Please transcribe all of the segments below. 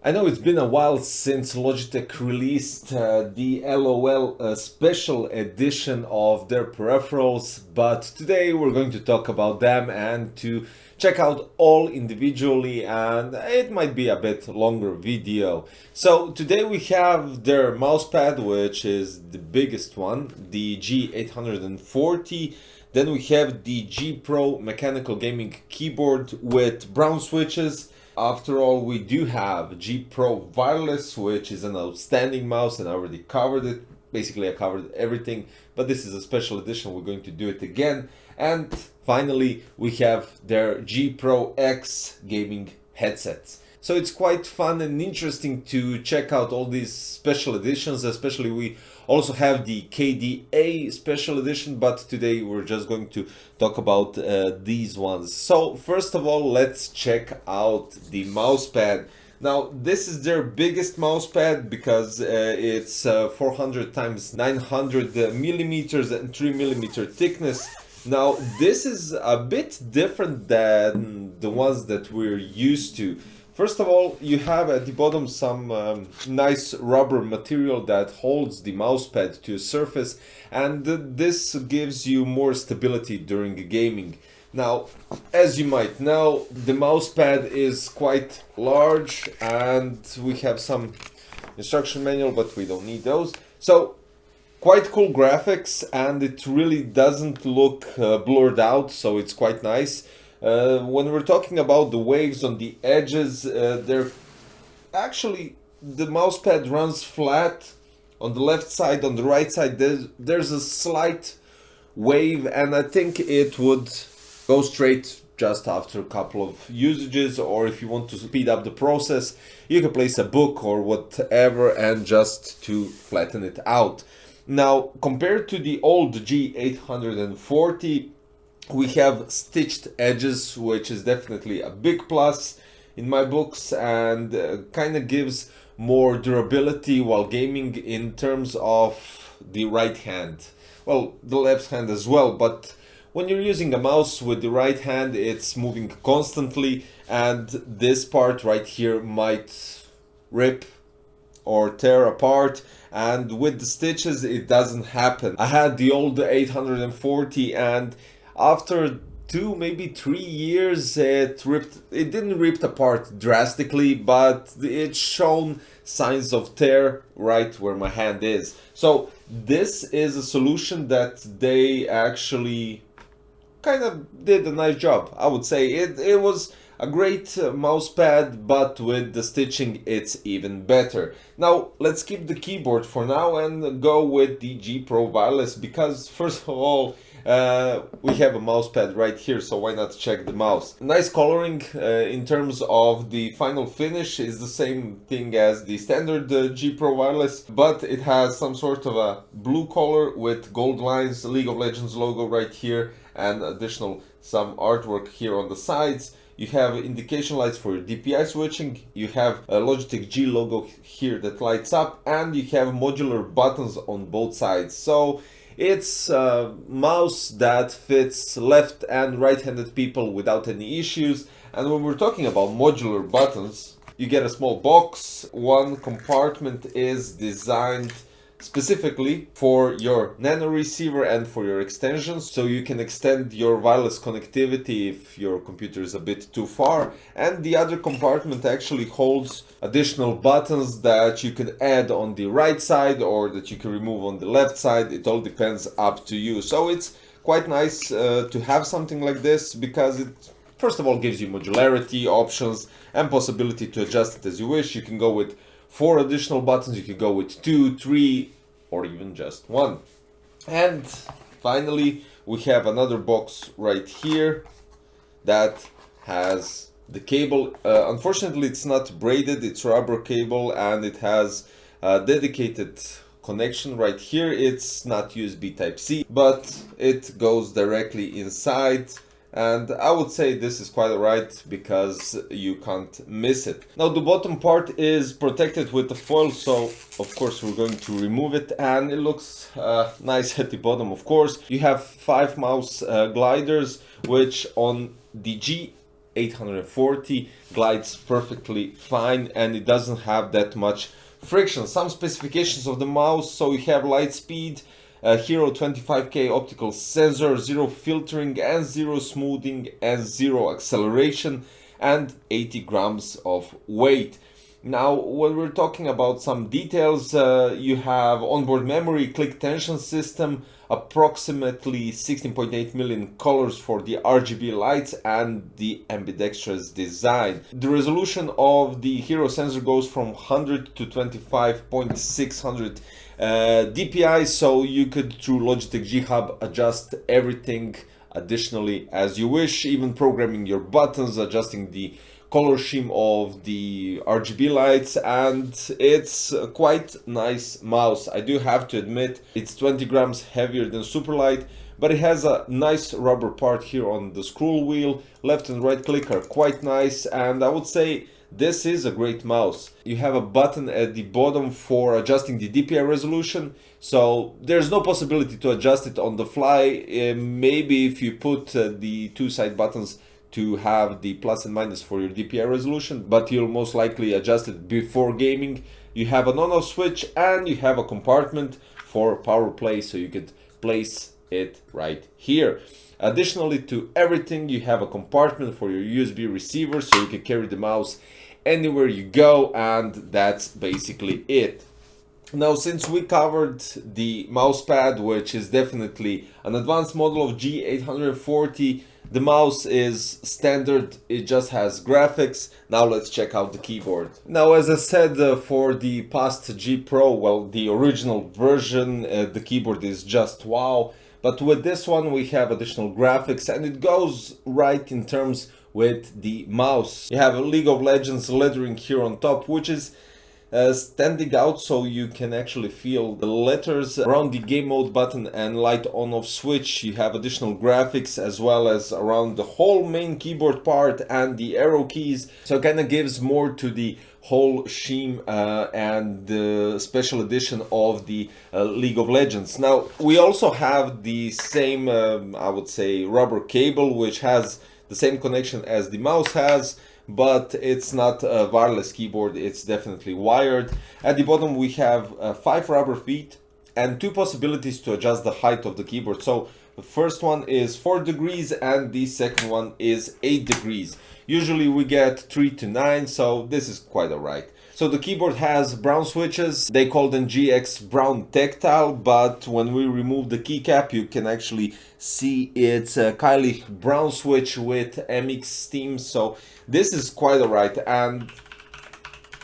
I know it's been a while since Logitech released the LOL special edition of their peripherals, but today we're going to talk about them and to check out all individually, and it might be a bit longer video. So today we have their mousepad, which is the biggest one, the G840. Then we have the G Pro mechanical gaming keyboard with brown switches. After all, we do have G Pro Wireless, which is an outstanding mouse, and I already covered it. Basically, I covered everything, but this is a special edition. We're going to do it again. And finally, we have their G Pro X gaming headsets. So it's quite fun and interesting to check out all these special editions, especially we also have the KDA special edition, but today we're just going to talk about these ones. So first of all, let's check out the mousepad. Now this is their biggest mousepad because it's 400 times 900 millimeters and 3 millimeter thickness. Now this is a bit different than the ones that we're used to. First of all, you have at the bottom some nice rubber material that holds the mousepad to a surface, and this gives you more stability during gaming. Now, as you might know, the mousepad is quite large and we have some instruction manual, but we don't need those. So, quite cool graphics, and it really doesn't look blurred out, so it's quite nice. When we're talking about the waves on the edges, they're actually, the mousepad runs flat on the left side. On the right side there's a slight wave, and I think it would go straight just after a couple of usages, or if you want to speed up the process you can place a book or whatever and just to flatten it out. Now compared to the old G840, we have stitched edges, which is definitely a big plus in my books, and kind of gives more durability while gaming in terms of the right hand. Well, the left hand as well, but when you're using a mouse with the right hand, it's moving constantly, and this part right here might rip or tear apart, and with the stitches it doesn't happen. I had the old 840, and after 2, maybe 3 years, it didn't rip apart drastically, but it's shown signs of tear right where my hand is. So this is a solution that they actually kind of did a nice job. I would say it was a great mousepad, but with the stitching it's even better. Now let's keep the keyboard for now and go with the G Pro Wireless, because first of all we have a mousepad right here, so why not check the mouse. Nice coloring in terms of the final finish is the same thing as the standard G Pro Wireless, but it has some sort of a blue color with gold lines, League of Legends logo right here, and additional some artwork here on the sides. You have indication lights for your DPI switching, you have a Logitech G logo here that lights up, and you have modular buttons on both sides. So it's a mouse that fits left and right-handed people without any issues. And when we're talking about modular buttons, you get a small box. One compartment is designed specifically for your nano receiver and for your extensions, so you can extend your wireless connectivity if your computer is a bit too far. And the other compartment actually holds additional buttons that you can add on the right side or that you can remove on the left side. It all depends, up to you. So it's quite nice to have something like this, because it first of all gives you modularity, options, and possibility to adjust it as you wish. You can go with 4 additional buttons, you can go with 2, 3, or even just 1. And finally we have another box right here that has the cable. Unfortunately it's not braided, it's rubber cable, and it has a dedicated connection right here. It's not USB Type-C, but it goes directly inside. And I would say this is quite alright because you can't miss it. Now the bottom part is protected with the foil, so of course we're going to remove it, and it looks nice at the bottom. Of course you have 5 mouse gliders, which on the G840 glides perfectly fine, and it doesn't have that much friction. Some specifications of the mouse: so you have light speed, Hero 25K optical sensor, 0 filtering and 0 smoothing and 0 acceleration, and 80 grams of weight. Now, when we're talking about some details, you have onboard memory, click tension system, approximately 16.8 million colors for the RGB lights, and the ambidextrous design. The resolution of the Hero sensor goes from 100 to 25.600 dpi, so you could, through Logitech G Hub, adjust everything additionally as you wish, even programming your buttons, adjusting the color scheme of the RGB lights, and it's a quite nice mouse. I do have to admit, it's 20 grams heavier than Superlight, but it has a nice rubber part here on the scroll wheel. Left and right click are quite nice, and I would say this is a great mouse. You have a button at the bottom for adjusting the DPI resolution, so there's no possibility to adjust it on the fly. Maybe if you put the two side buttons to have the plus and minus for your DPI resolution, but you'll most likely adjust it before gaming. You have an on-off switch, and you have a compartment for power play, so you could place it right here. Additionally to everything, you have a compartment for your USB receiver, so you can carry the mouse anywhere you go, and that's basically it. Now, since we covered the mouse pad, which is definitely an advanced model of G840, the mouse is standard, it just has graphics. Now let's check out the keyboard. Now, as I said, for the past G Pro, well, the original version, the keyboard is just wow. But with this one we have additional graphics, and it goes right in terms with the mouse. You have a League of Legends lettering here on top, which is standing out, so you can actually feel the letters around the game mode button and light on off switch. You have additional graphics as well as around the whole main keyboard part and the arrow keys, so it kind of gives more to the whole scheme and the special edition of the League of Legends. Now, we also have the same I would say rubber cable, which has the same connection as the mouse has, but it's not a wireless keyboard, it's definitely wired. At the bottom we have 5 rubber feet and 2 possibilities to adjust the height of the keyboard. So the first one is 4 degrees and the second one is 8 degrees. Usually we get 3 to 9, so this is quite alright. So the keyboard has brown switches, they call them GX brown tactile, but when we remove the keycap you can actually see it's a Kylie brown switch with MX Steam, so this is quite alright, and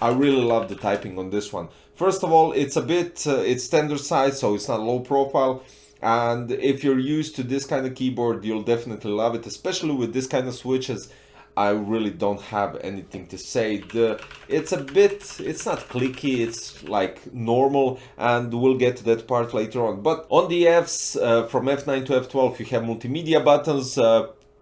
I really love the typing on this one. First of all, it's a bit, it's standard size, so it's not low profile, and if you're used to this kind of keyboard you'll definitely love it, especially with this kind of switches. I really don't have anything to say. It's a bit, it's not clicky, it's like normal, and we'll get to that part later on. But on the Fs, from F9 to F12, you have multimedia buttons,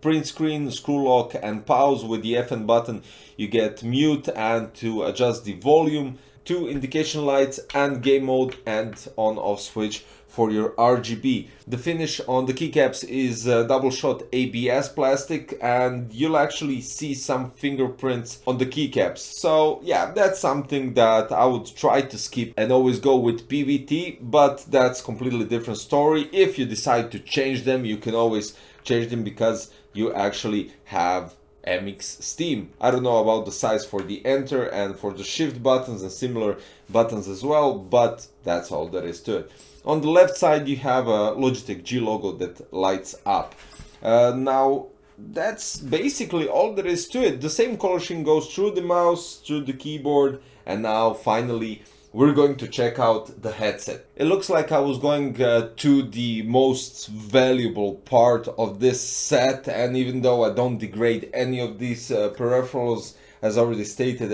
print screen, screw lock and pause. With the Fn button you get mute and to adjust the volume, 2 indication lights and game mode, and on off switch for your RGB. The finish on the keycaps is double shot ABS plastic, and you'll actually see some fingerprints on the keycaps. So yeah, that's something that I would try to skip and always go with PVT, but that's completely different story. If you decide to change them, you can always change them because you actually have MX Steam. I don't know about the size for the enter and for the shift buttons and similar buttons as well, but that's all there is to it. On the left side you have a Logitech G logo that lights up. Now that's basically all there is to it. The same color scheme goes through the mouse, through the keyboard, and now finally we're going to check out the headset. It looks like I was going to the most valuable part of this set, and even though I don't degrade any of these peripherals, as already stated,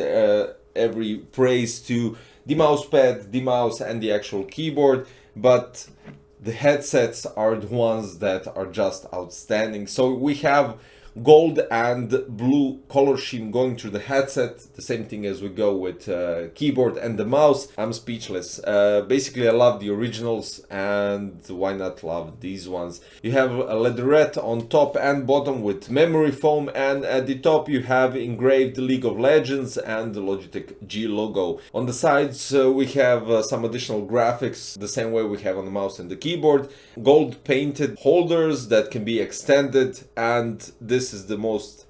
every praise to the mouse pad, the mouse and the actual keyboard, but the headsets are the ones that are just outstanding. So we have gold and blue color scheme going through the headset, the same thing as we go with keyboard and the mouse. I'm speechless. Basically, I love the originals, and why not love these ones? You have a leatherette on top and bottom with memory foam, and at the top you have engraved League of Legends and the Logitech G logo. On the sides we have some additional graphics, the same way we have on the mouse and the keyboard. Gold painted holders that can be extended, and this is the most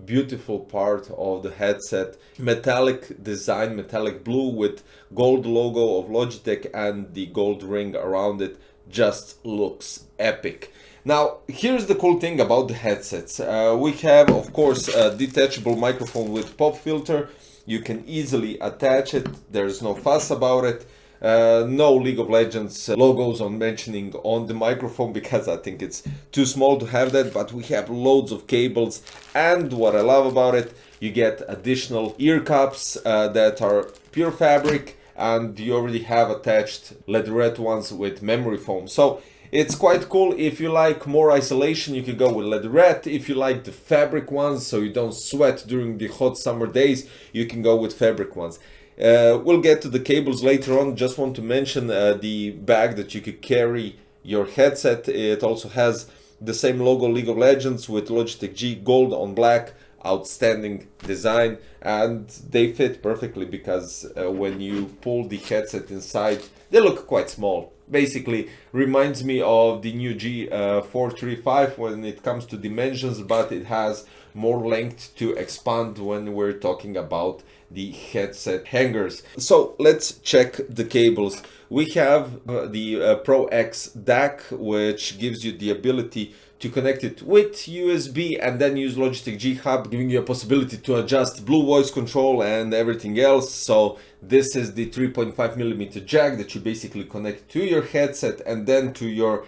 beautiful part of the headset. Metallic design, metallic blue with gold logo of Logitech and the gold ring around it. Just looks epic. Now, here's the cool thing about the headsets. We have, of course, a detachable microphone with pop filter. You can easily attach it. There's no fuss about it. No League of Legends logos on mentioning on the microphone because I think it's too small to have that, but we have loads of cables, and what I love about it, you get additional ear cups that are pure fabric, and you already have attached leatherette ones with memory foam. So it's quite cool. If you like more isolation, you can go with leatherette. If you like the fabric ones so you don't sweat during the hot summer days, you can go with fabric ones. We'll get to the cables later on. Just want to mention the bag that you could carry your headset. It also has the same logo, League of Legends, with Logitech G gold on black. Outstanding design, and they fit perfectly because when you pull the headset inside, they look quite small. Basically reminds me of the new G840 when it comes to dimensions, but it has more length to expand when we're talking about the headset hangers. So let's check the cables. We have the Pro X DAC, which gives you the ability to connect it with USB and then use Logitech G Hub, giving you a possibility to adjust Blue voice control and everything else. So this is the 3.5mm jack that you basically connect to your headset and then to your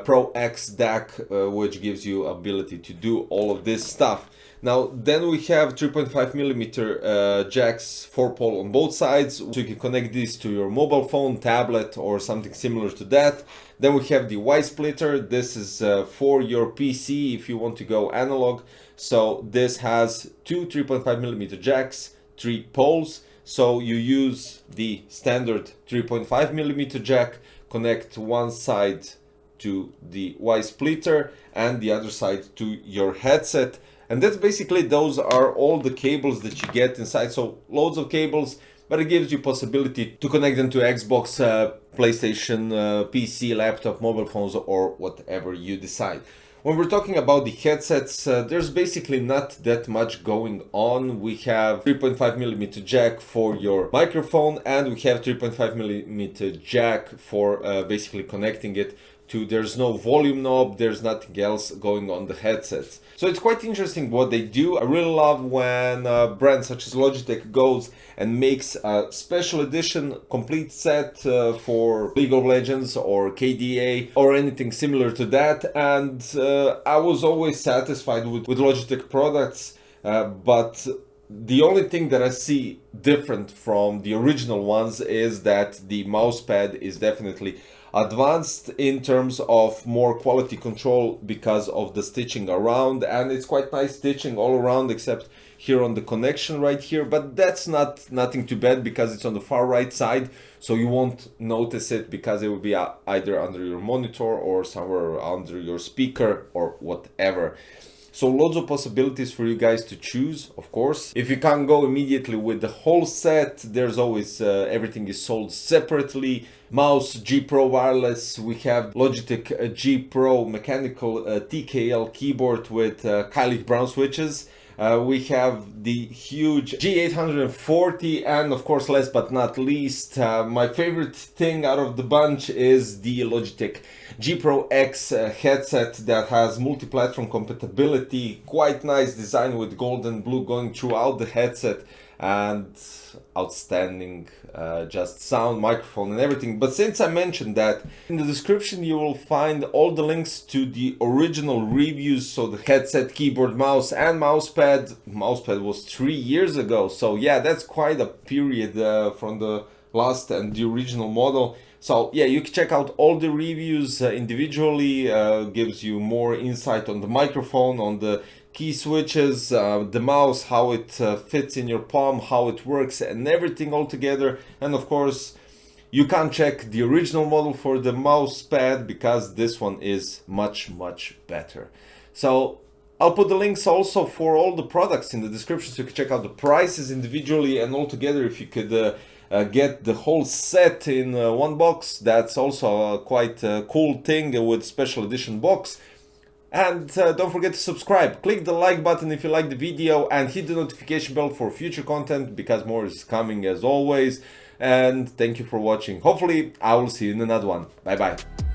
Pro X DAC, which gives you ability to do all of this stuff. Now, then we have 3.5mm jacks, 4-pole on both sides, so you can connect this to your mobile phone, tablet, or something similar to that. Then we have the Y splitter. This is for your PC if you want to go analog. So this has two 3.5mm jacks, 3 poles. So you use the standard 3.5mm jack, connect one side to the Y splitter and the other side to your headset. And that's basically, those are all the cables that you get inside. So loads of cables, but it gives you possibility to connect them to Xbox, PlayStation, PC, laptop, mobile phones, or whatever you decide. When we're talking about the headsets, there's basically not that much going on. We have 3.5mm jack for your microphone, and we have 3.5mm jack for basically connecting it to, there's no volume knob, there's nothing else going on the headsets. So it's quite interesting what they do. I really love when brands such as Logitech goes and makes a special edition complete set for League of Legends or KDA or anything similar to that. And I was always satisfied with Logitech products, but the only thing that I see different from the original ones is that the mousepad is definitely advanced in terms of more quality control because of the stitching around, and it's quite nice stitching all around except here on the connection right here, but that's nothing too bad because it's on the far right side, so you won't notice it because it will be either under your monitor or somewhere under your speaker or whatever. So loads of possibilities for you guys to choose, of course. If you can't go immediately with the whole set, there's always, everything is sold separately. Mouse, G Pro Wireless, we have Logitech G Pro mechanical TKL keyboard with Kylie Brown switches. We have the huge G840, and of course, last but not least, my favorite thing out of the bunch is the Logitech G Pro X headset that has multi-platform compatibility. Quite nice design with gold and blue going throughout the headset, and outstanding just sound, microphone and everything. But since I mentioned that, in the description you will find all the links to the original reviews, so the headset, keyboard, mouse and mousepad. Mousepad was 3 years ago, so yeah, that's quite a period from the last and the original model. So yeah, you can check out all the reviews individually, gives you more insight on the microphone, on the key switches, the mouse, how it fits in your palm, how it works, and everything all together. And of course, you can't check the original model for the mouse pad because this one is much better. So I'll put the links also for all the products in the description so you can check out the prices individually and all together. If you could get the whole set in one box, that's also a quite cool thing with special edition box. And don't forget to subscribe, click the like button if you like the video, and hit the notification bell for future content because more is coming as always. And thank you for watching. Hopefully I will see you in another one. Bye bye.